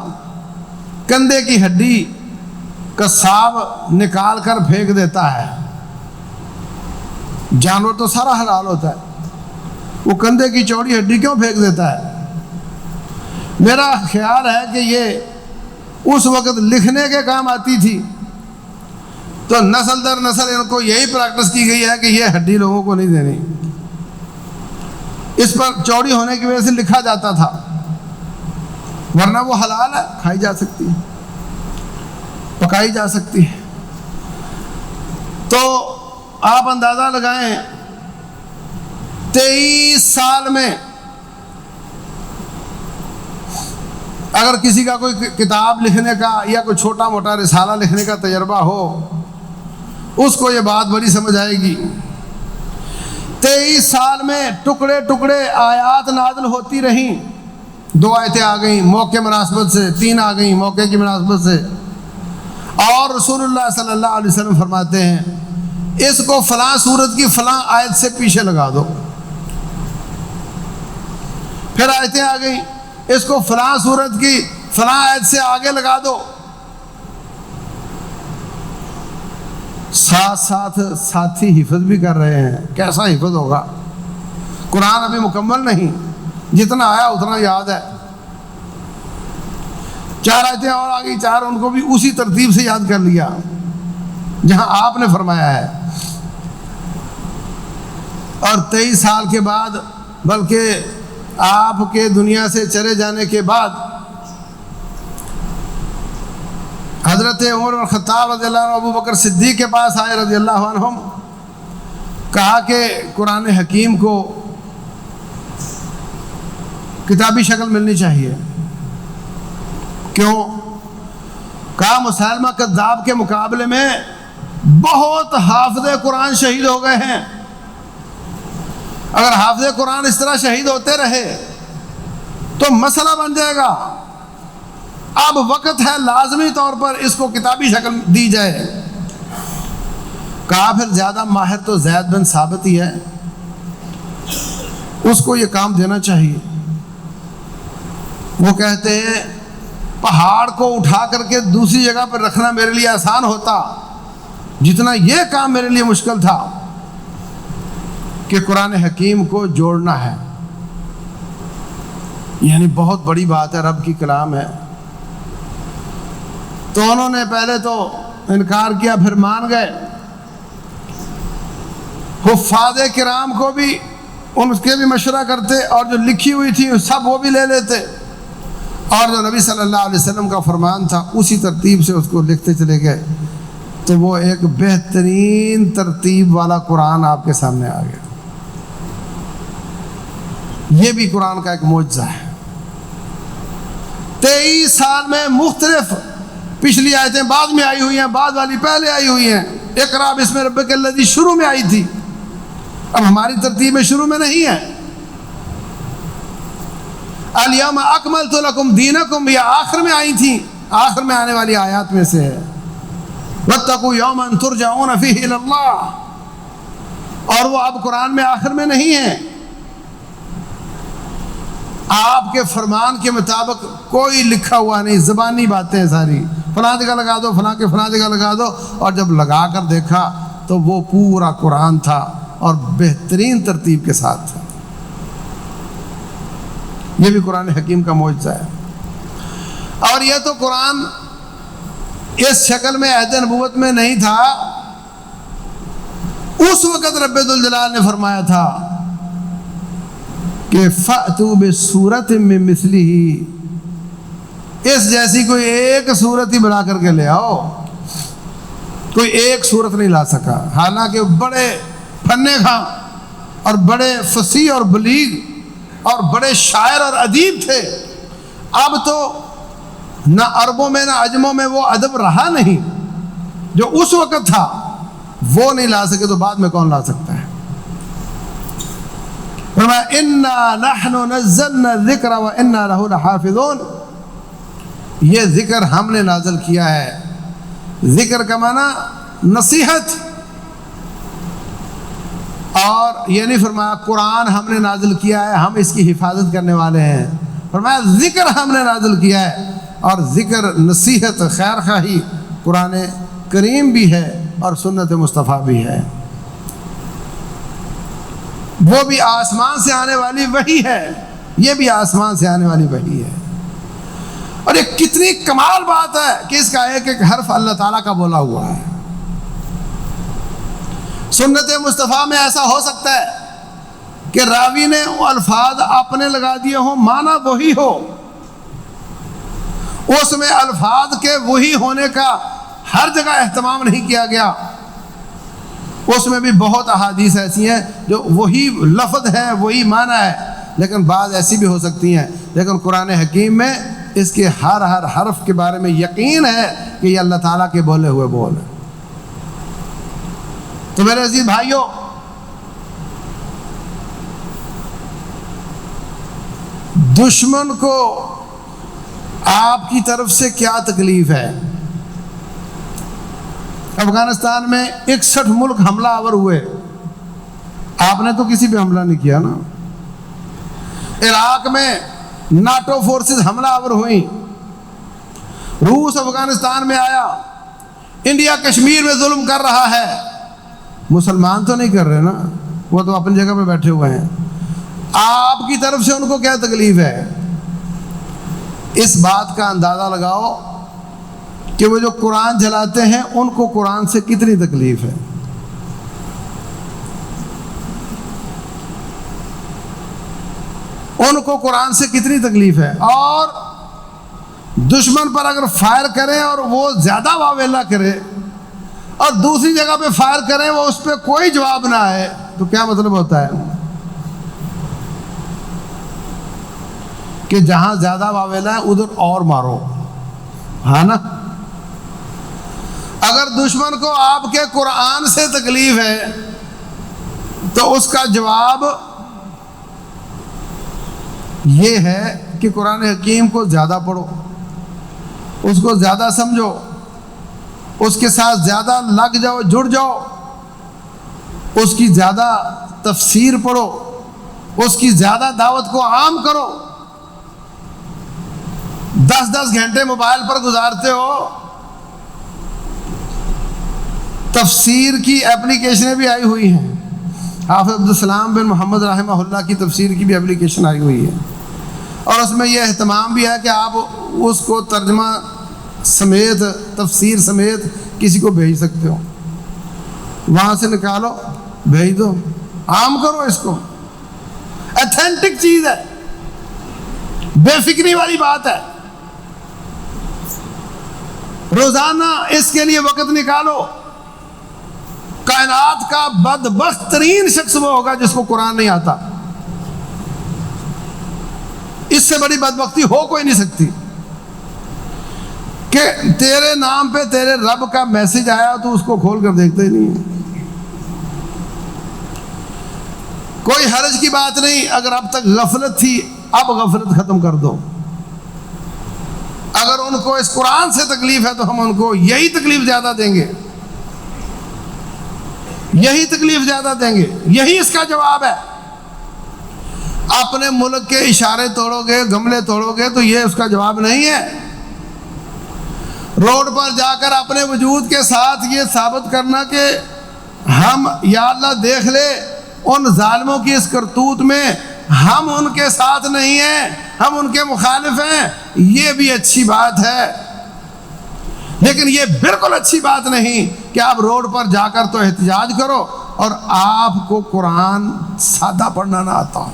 کندھے کی ہڈی کا سانپ نکال کر پھینک دیتا ہے. جانور تو سارا حلال ہوتا ہے, وہ کندھے کی چوڑی ہڈی کیوں پھینک دیتا ہے؟ میرا خیال ہے کہ یہ اس وقت لکھنے کے کام آتی تھی, تو نسل در نسل ان کو یہی پریکٹس کی گئی ہے کہ یہ ہڈی لوگوں کو نہیں دینی. اس پر چوڑی ہونے کی وجہ سے لکھا جاتا تھا, ورنہ وہ حلال ہے, کھائی جا سکتی ہے, پکائی جا سکتی ہے. تو آپ اندازہ لگائیں 23 سال میں اگر کسی کا کوئی کتاب لکھنے کا یا کوئی چھوٹا موٹا رسالہ لکھنے کا تجربہ ہو, اس کو یہ بات بڑی سمجھ آئے گی. 23 سال میں ٹکڑے ٹکڑے آیات نازل ہوتی رہیں. 2 آیتیں آ گئیں موقع مناسبت سے, 3 آ گئیں موقع کی مناسبت سے, اور رسول اللہ صلی اللہ علیہ وسلم فرماتے ہیں اس کو فلاں سورت کی فلاں آیت سے پیچھے لگا دو. پھر آیتیں آ گئیں اس کو فلاں سورت کی فلاں آیت سے آگے لگا دو. ساتھ ساتھ ساتھی حفظ بھی کر رہے ہیں. کیسا حفظ ہوگا؟ قرآن ابھی مکمل نہیں, جتنا آیا اتنا یاد ہے. 4 آیتیں اور آ گئی, 4 ان کو بھی اسی ترتیب سے یاد کر لیا جہاں آپ نے فرمایا ہے. اور 23 سال کے بعد, بلکہ آپ کے دنیا سے چلے جانے کے بعد, حضرت عمر بن خطاب رضی اللہ عنہ ابو بکر صدیق کے پاس آئے رضی اللہ عنہم, کہا کہ قرآن حکیم کو کتابی شکل ملنی چاہیے. کیوں؟ کہا مسلمہ کذاب کے مقابلے میں بہت حافظ قرآن شہید ہو گئے ہیں. اگر حافظ قرآن اس طرح شہید ہوتے رہے تو مسئلہ بن جائے گا. اب وقت ہے لازمی طور پر اس کو کتابی شکل دی جائے. کہا پھر زیادہ ماہر تو زید بن ثابت ہی ہے, اس کو یہ کام دینا چاہیے. وہ کہتے ہیں پہاڑ کو اٹھا کر کے دوسری جگہ پر رکھنا میرے لیے آسان ہوتا جتنا یہ کام میرے لیے مشکل تھا کہ قرآن حکیم کو جوڑنا ہے. یعنی بہت بڑی بات ہے, رب کی کلام ہے. تو انہوں نے پہلے تو انکار کیا, پھر مان گئے. حفاظ کرام کو بھی ان کے بھی مشورہ کرتے, اور جو لکھی ہوئی تھی سب وہ بھی لے لیتے, اور جو نبی صلی اللہ علیہ وسلم کا فرمان تھا اسی ترتیب سے اس کو لکھتے چلے گئے. تو وہ ایک بہترین ترتیب والا قرآن آپ کے سامنے آ گیا. یہ بھی قرآن کا ایک معجزہ ہے. 23 سال میں مختلف, پچھلی آیتیں بعد میں آئی ہوئی ہیں, بعد والی پہلے آئی ہوئی ہیں. اقرا بسم ربک الذی شروع میں آئی تھی, اب ہماری ترتیب میں شروع میں نہیں ہے. الیوم اکملت لکم دینکم یہ آخر میں آئی تھیں, آخر میں آنے والی آیات میں سے ہے. واتقوا یوما ترجعون فیہ الی اللہ, اور وہ اب قرآن میں آخر میں نہیں ہے. آپ کے فرمان کے مطابق کوئی لکھا ہوا نہیں, زبانی باتیں ساری, فلاں جگہ لگا دو, فلاں کے فلاں جگہ لگا دو. اور جب لگا کر دیکھا تو وہ پورا قرآن تھا اور بہترین ترتیب کے ساتھ تھا. یہ بھی قرآن حکیم کا معجزہ ہے. اور یہ تو قرآن اس شکل میں عہد نبوت میں نہیں تھا. اس وقت رب ذوالجلال نے فرمایا تھا کہ فَأْتُوا بِسُورَةٍ مِّن مِّثْلِهِ, اس جیسی کوئی ایک صورت ہی بنا کر کے لے آؤ. کوئی ایک صورت نہیں لا سکا, حالانکہ بڑے فنے خواں اور بڑے فصیح اور بلیغ اور بڑے شاعر اور ادیب تھے. اب تو نہ عربوں میں نہ عجموں میں وہ ادب رہا نہیں. جو اس وقت تھا وہ نہیں لا سکے تو بعد میں کون لا سکتا ہے؟ فرمایا انا نحن نزلنا الذکر وانا لہ لحافظون، یہ ذکر ہم نے نازل کیا ہے. ذکر کا معنی نصیحت، اور یہ نہیں فرمایا قرآن ہم نے نازل کیا ہے ہم اس کی حفاظت کرنے والے ہیں. فرمایا ذکر ہم نے نازل کیا ہے، اور ذکر نصیحت خیر خواہی قرآن کریم بھی ہے اور سنت مصطفیٰ بھی ہے. وہ بھی آسمان سے آنے والی وحی ہے، یہ بھی آسمان سے آنے والی وحی ہے. اور یہ کتنی کمال بات ہے کہ اس کا ایک ایک حرف اللہ تعالیٰ کا بولا ہوا ہے. سنت مصطفیٰ میں ایسا ہو سکتا ہے کہ راوی نے وہ الفاظ اپنے لگا دیے ہوں، معنی وہی ہو، اس میں الفاظ کے وہی ہونے کا ہر جگہ اہتمام نہیں کیا گیا. اس میں بھی بہت احادیث ایسی ہیں جو وہی لفظ ہے وہی معنی ہے، لیکن بعض ایسی بھی ہو سکتی ہیں. لیکن قرآن حکیم میں اس کے ہر حرف کے بارے میں یقین ہے کہ یہ اللہ تعالیٰ کے بولے ہوئے بول ہیں. تو میرے عزیز بھائیوں، دشمن کو آپ کی طرف سے کیا تکلیف ہے؟ افغانستان میں 61 ملک حملہ آور ہوئے، آپ نے تو کسی پہ حملہ نہیں کیا نا. عراق میں ناٹو فورسز حملہ آور ہوئیں، روس افغانستان میں آیا، انڈیا کشمیر میں ظلم کر رہا ہے. مسلمان تو نہیں کر رہے نا، وہ تو اپنی جگہ پہ بیٹھے ہوئے ہیں. آپ کی طرف سے ان کو کیا تکلیف ہے؟ اس بات کا اندازہ لگاؤ کہ وہ جو قرآن جلاتے ہیں ان کو قرآن سے کتنی تکلیف ہے. ان کو قرآن سے کتنی تکلیف ہے. اور دشمن پر اگر فائر کریں اور وہ زیادہ واویلا کرے اور دوسری جگہ پہ فائر کریں وہ اس پہ کوئی جواب نہ آئے تو کیا مطلب ہوتا ہے؟ کہ جہاں زیادہ واویلا ہے ادھر اور مارو، ہاں نا. اگر دشمن کو آپ کے قرآن سے تکلیف ہے تو اس کا جواب یہ ہے کہ قرآن حکیم کو زیادہ پڑھو، اس کو زیادہ سمجھو، اس کے ساتھ زیادہ لگ جاؤ، جڑ جاؤ، اس کی زیادہ تفسیر پڑھو، اس کی زیادہ دعوت کو عام کرو. 10 گھنٹے موبائل پر گزارتے ہو، تفسیر کی اپلیکیشنیں بھی آئی ہوئی ہیں. حافظ عبدالسلام بن محمد رحمہ اللہ کی تفسیر کی بھی اپلیکیشن آئی ہوئی ہے، اور اس میں یہ اہتمام بھی ہے کہ آپ اس کو ترجمہ سمیت تفسیر سمیت کسی کو بھیج سکتے ہو. وہاں سے نکالو بھیج دو، عام کرو اس کو. ایتھینٹک چیز ہے، بے فکری والی بات ہے. روزانہ اس کے لیے وقت نکالو. کائنات کا بدبخت ترین شخص وہ ہوگا جس کو قرآن نہیں آتا. اس سے بڑی بدبختی ہو کوئی نہیں سکتی کہ تیرے نام پہ تیرے رب کا میسج آیا تو اس کو کھول کر دیکھتے ہی نہیں ہے. کوئی حرج کی بات نہیں، اگر اب تک غفلت تھی اب غفلت ختم کر دو. اگر ان کو اس قرآن سے تکلیف ہے تو ہم ان کو یہی تکلیف زیادہ دیں گے، یہی تکلیف زیادہ دیں گے. یہی اس کا جواب ہے. اپنے ملک کے اشارے توڑو گے، گملے توڑو گے تو یہ اس کا جواب نہیں ہے. روڈ پر جا کر اپنے وجود کے ساتھ یہ ثابت کرنا کہ ہم یا اللہ دیکھ لے ان ظالموں کی اس کرتوت میں ہم ان کے ساتھ نہیں ہیں، ہم ان کے مخالف ہیں، یہ بھی اچھی بات ہے. لیکن یہ بالکل اچھی بات نہیں کہ آپ روڈ پر جا کر تو احتجاج کرو اور آپ کو قرآن سادہ پڑھنا نہ آتا ہو.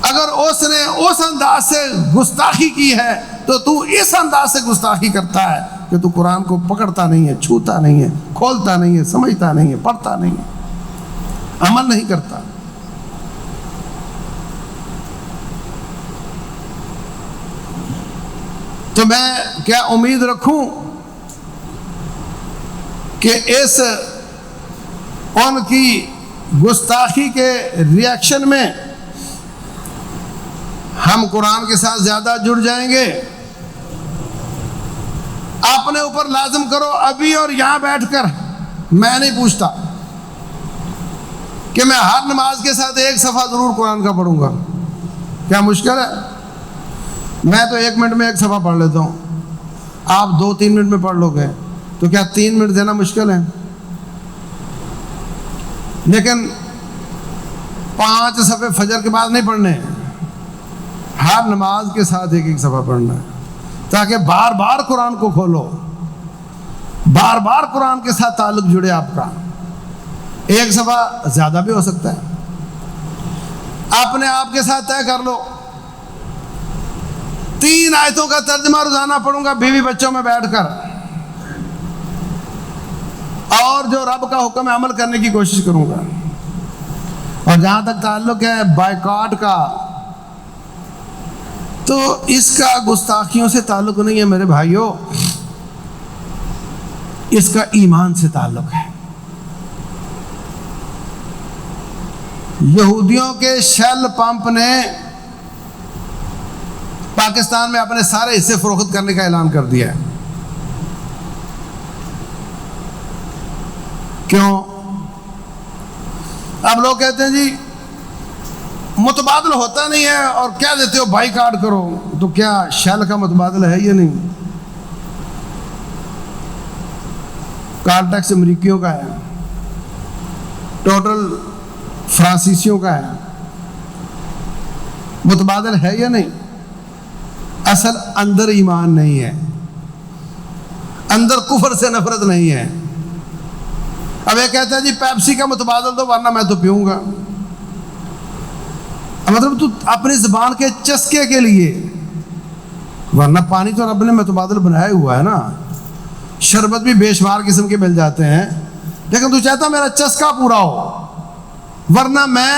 اگر اس نے اس انداز سے گستاخی کی ہے تو تو اس انداز سے گستاخی کرتا ہے کہ تو قرآن کو پکڑتا نہیں ہے، چھوتا نہیں ہے، کھولتا نہیں ہے، سمجھتا نہیں ہے، پڑھتا نہیں ہے، عمل نہیں کرتا. تو میں کیا امید رکھوں کہ اس ان کی گستاخی کے ریئیکشن میں ہم قرآن کے ساتھ زیادہ جڑ جائیں گے. اپنے اوپر لازم کرو ابھی اور یہاں بیٹھ کر، میں نہیں پوچھتا کہ میں ہر نماز کے ساتھ ایک صفحہ ضرور قرآن کا پڑھوں گا. کیا مشکل ہے؟ میں تو 1 منٹ میں ایک صفحہ پڑھ لیتا ہوں، آپ 2-3 منٹ میں پڑھ لو گے، تو کیا 3 منٹ دینا مشکل ہے؟ لیکن 5 صفحے فجر کے بعد نہیں پڑھنے، ہر نماز کے ساتھ ایک ایک صفحہ پڑھنا ہے، تاکہ بار بار قرآن کو کھولو، بار بار قرآن کے ساتھ تعلق جڑے آپ کا. ایک صفحہ زیادہ بھی ہو سکتا ہے. اپنے آپ کے ساتھ طے کر لو 3 آیتوں کا ترجمہ روزانہ پڑھوں گا بیوی بچوں میں بیٹھ کر، اور جو رب کا حکم ہے عمل کرنے کی کوشش کروں گا. اور جہاں تک تعلق ہے بائیکاٹ کا، تو اس کا گستاخیوں سے تعلق نہیں ہے میرے بھائیوں، اس کا ایمان سے تعلق ہے. یہودیوں کے شیل پمپ نے پاکستان میں اپنے سارے حصے فروخت کرنے کا اعلان کر دیا ہے. کیوں؟ اب لوگ کہتے ہیں جی متبادل ہوتا نہیں ہے اور کیا دیتے ہو بائیکاٹ کرو. تو کیا شیل کا متبادل ہے یا نہیں؟ کار ٹیکس امریکیوں کا ہے، ٹوٹل فرانسیسیوں کا ہے. متبادل ہے یا نہیں؟ اصل اندر ایمان نہیں ہے، اندر کفر سے نفرت نہیں ہے. اب یہ کہتا ہے جی پیپسی کا متبادل دو ورنہ میں تو پیوں گا. مطلب تو اپنی زبان کے چسکے کے لیے، ورنہ پانی تو رب نے متبادل بنایا ہوا ہے نا. شربت بھی بے شمار قسم کے مل جاتے ہیں، لیکن تو چاہتا میرا چسکا پورا ہو، ورنہ میں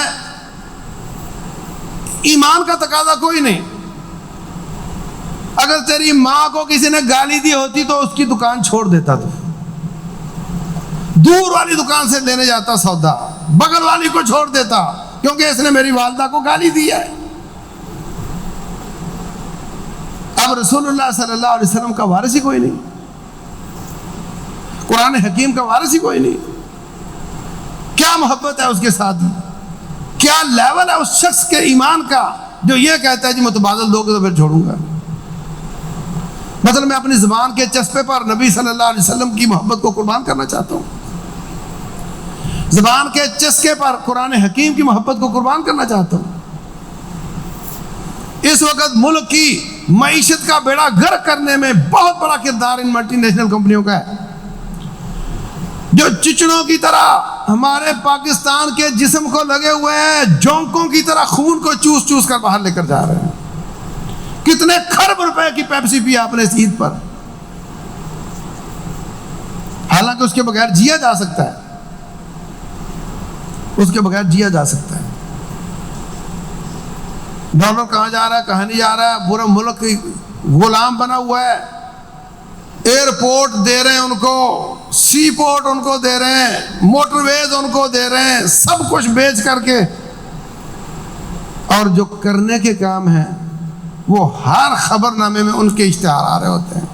ایمان کا تقاضا کوئی نہیں. اگر تیری ماں کو کسی نے گالی دی ہوتی تو اس کی دکان چھوڑ دیتا، تو دور والی دکان سے لینے جاتا سودا، بغل والی کو چھوڑ دیتا کیونکہ اس نے میری والدہ کو گالی دی ہے. اب رسول اللہ صلی اللہ علیہ وسلم کا وارث ہی کوئی نہیں، قرآن حکیم کا وارث ہی کوئی نہیں. کیا محبت ہے اس کے ساتھ، کیا لیول ہے اس شخص کے ایمان کا جو یہ کہتا ہے جی متبادل دو گے تو پھر چھوڑوں گا. مطلب میں اپنی زبان کے چسپے پر نبی صلی اللہ علیہ وسلم کی محبت کو قربان کرنا چاہتا ہوں، زبان کے چسکے پر قرآن حکیم کی محبت کو قربان کرنا چاہتا ہوں. اس وقت ملک کی معیشت کا بیڑا غرق کرنے میں بہت بڑا کردار ان ملٹی نیشنل کمپنیوں کا ہے، جو چچڑوں کی طرح ہمارے پاکستان کے جسم کو لگے ہوئے ہیں، جونکوں کی طرح خون کو چوس چوس کر باہر لے کر جا رہے ہیں. کتنے کھرب روپے کی پیپسی پی آپ نے اس عید پر، حالانکہ اس کے بغیر جیا جا سکتا ہے، اس کے بغیر جیا جا سکتا ہے. ڈالر کہاں جا رہا ہے کہاں نہیں جا رہا ہے، پورا ملک غلام بنا ہوا ہے. ایئرپورٹ دے رہے ہیں ان کو، سی پورٹ ان کو دے رہے ہیں، موٹر ویز ان کو دے رہے ہیں، سب کچھ بیچ کر کے. اور جو کرنے کے کام ہیں وہ ہر خبر نامے میں ان کے اشتہار آ رہے ہوتے ہیں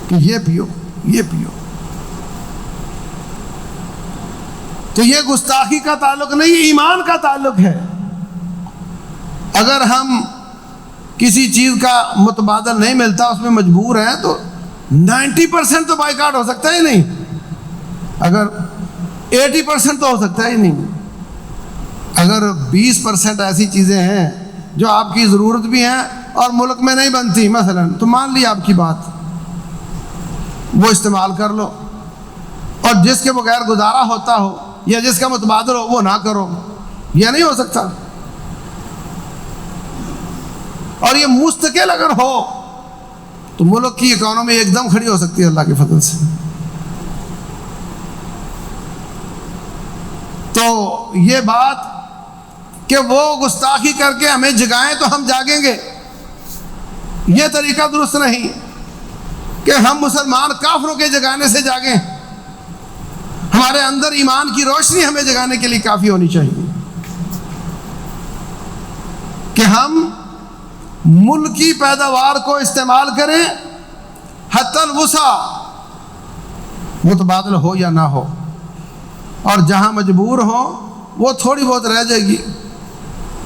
کہ یہ پیو یہ پیو. تو یہ گستاخی کا تعلق نہیں، ایمان کا تعلق ہے. اگر ہم کسی چیز کا متبادل نہیں ملتا اس میں مجبور ہیں تو 90% تو بائیکاٹ ہو سکتا ہی نہیں، اگر 80% تو ہو سکتا ہی نہیں. اگر 20% ایسی چیزیں ہیں جو آپ کی ضرورت بھی ہیں اور ملک میں نہیں بنتی مثلا، تو مان لی آپ کی بات، وہ استعمال کر لو. اور جس کے بغیر گزارا ہوتا ہو یا جس کا متبادل ہو وہ نہ کرو، یہ نہیں ہو سکتا. اور یہ مستقل اگر ہو تو ملک کی اکانومی ایک دم کھڑی ہو سکتی ہے اللہ کے فضل سے. تو یہ بات کہ وہ گستاخی کر کے ہمیں جگائیں تو ہم جاگیں گے، یہ طریقہ درست نہیں کہ ہم مسلمان کافروں کے جگانے سے جاگیں. ہمارے اندر ایمان کی روشنی ہمیں جگانے کے لیے کافی ہونی چاہیے کہ ہم ملکی پیداوار کو استعمال کریں حتی الوسع، متبادل ہو یا نہ ہو، اور جہاں مجبور ہو وہ تھوڑی بہت رہ جائے گی،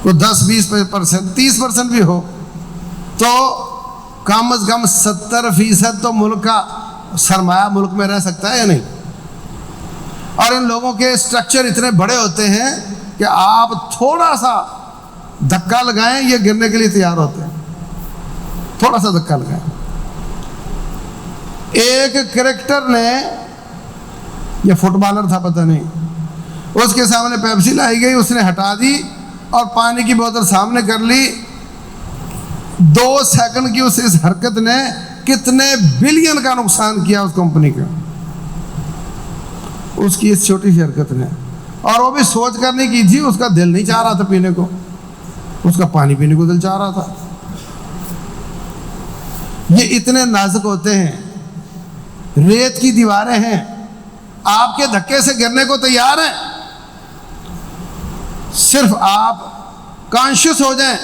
وہ 10-20%، 30% بھی ہو تو کم از کم 70% تو ملک کا سرمایہ ملک میں رہ سکتا ہے یا نہیں؟ اور ان لوگوں کے اسٹرکچر اتنے بڑے ہوتے ہیں کہ آپ تھوڑا سا دھکا لگائیں یہ گرنے کے لیے تیار ہوتے ہیں، تھوڑا سا دھکا لگائیں۔ ایک کرکٹر نے، یہ فٹ بالر تھا پتہ نہیں، اس کے سامنے پیپسی لائی گئی، اس نے ہٹا دی اور پانی کی بوتل سامنے کر لی۔ 2 سیکنڈ کی اس حرکت نے کتنے بلین کا نقصان کیا اس کمپنی کا، اس کی اس چھوٹی سی حرکت نے۔ اور وہ بھی سوچ کر نہیں کی تھی، اس کا دل نہیں چاہ رہا تھا پینے کو، اس کا پانی پینے کو دل چاہ رہا تھا۔ یہ اتنے نازک ہوتے ہیں، ریت کی دیواریں ہیں، آپ کے دھکے سے گرنے کو تیار ہیں، صرف آپ کانشیس ہو جائیں،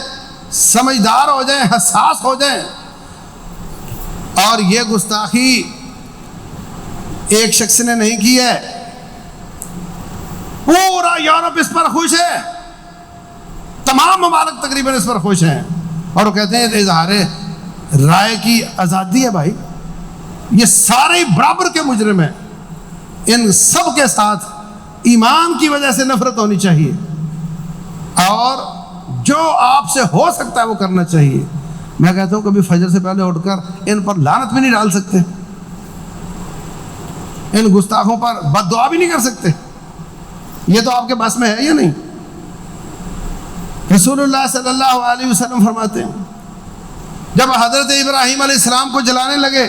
سمجھدار ہو جائیں، حساس ہو جائیں۔ اور یہ گستاخی ایک شخص نے نہیں کی ہے، پورا یورپ اس پر خوش ہے، تمام ممالک تقریباً اس پر خوش ہیں، اور وہ کہتے ہیں اظہار رائے کی آزادی ہے۔ بھائی یہ سارے برابر کے مجرم ہیں، ان سب کے ساتھ ایمان کی وجہ سے نفرت ہونی چاہیے، اور جو آپ سے ہو سکتا ہے وہ کرنا چاہیے۔ میں کہتا ہوں کبھی فجر سے پہلے اٹھ کر ان پر لعنت بھی نہیں ڈال سکتے، ان گستاخوں پر بد دعا بھی نہیں کر سکتے، یہ تو آپ کے بس میں ہے یا نہیں؟ رسول اللہ صلی اللہ علیہ وسلم فرماتے ہیں جب حضرت ابراہیم علیہ السلام کو جلانے لگے،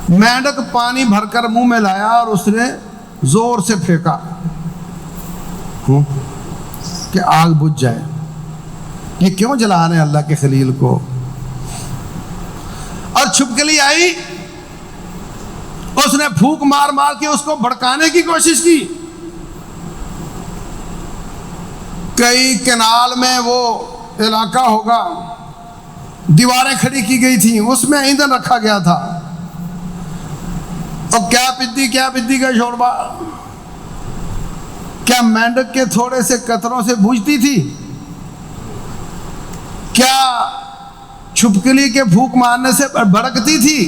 مینڈک پانی بھر کر منہ میں لایا اور اس نے زور سے پھینکا کہ آگ بجھ جائے۔ یہ کیوں جلا رہے ہیں اللہ کے خلیل کو؟ اور چھپکلی آئی، اس نے پھونک مار مار کے اس کو بھڑکانے کی کوشش کی۔ کئی کنال میں وہ علاقہ ہوگا، دیواریں کھڑی کی گئی تھیں، اس میں ایندھن رکھا گیا تھا، اور کیا پدی کا شوربہ، کیا مینڈک کے تھوڑے سے قطروں سے بجھتی تھی؟ کیا چھپکلی کے پھونک مارنے سے بھڑکتی تھی؟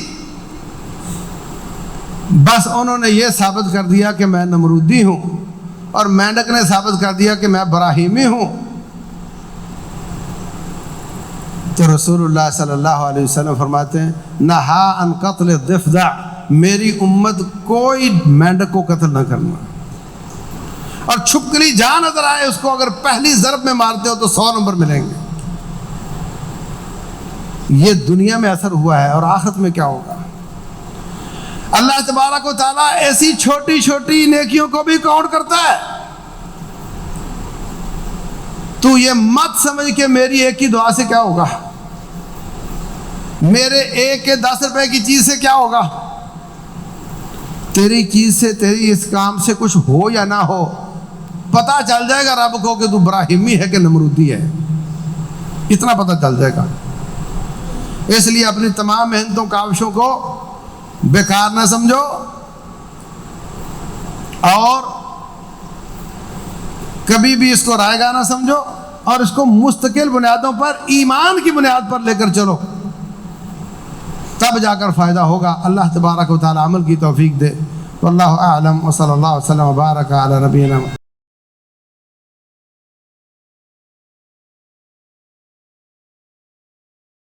بس انہوں نے یہ ثابت کر دیا کہ میں نمرودی ہوں، اور مینڈک نے ثابت کر دیا کہ میں ابراہیمی ہوں۔ تو رسول اللہ صلی اللہ علیہ وسلم فرماتے ہیں نہا عن قتل الضفدع، میری امت کوئی مینڈک کو قتل نہ کرنا، اور چھپکلی جہاں نظر آئے اس کو اگر پہلی ضرب میں مارتے ہو تو 100 نمبر ملیں گے۔ یہ دنیا میں اثر ہوا ہے، اور آخرت میں کیا ہوگا؟ اللہ تبارک و تعالیٰ ایسی چھوٹی چھوٹی نیکیوں کو بھی کاؤنٹ کرتا ہے۔ تو یہ مت سمجھ کہ میری ایک کی دعا سے کیا ہوگا، میرے ایک کے 10 روپے کی چیز سے کیا ہوگا۔ تیری چیز سے، تیری اس کام سے کچھ ہو یا نہ ہو، پتہ چل جائے گا رب کو کہ تو ابراہیمی ہے کہ نمرودی ہے، اتنا پتہ چل جائے گا۔ اس لیے اپنی تمام محنتوں کاوشوں کو بیکار نہ سمجھو، اور کبھی بھی اس کو رائے گاہ نہ سمجھو، اور اس کو مستقل بنیادوں پر، ایمان کی بنیاد پر لے کر چلو، تب جا کر فائدہ ہوگا۔ اللہ تبارک و تعالی عمل کی توفیق دے۔ واللہ اعلم، وصلی اللہ وسلم وبارک علی نبینا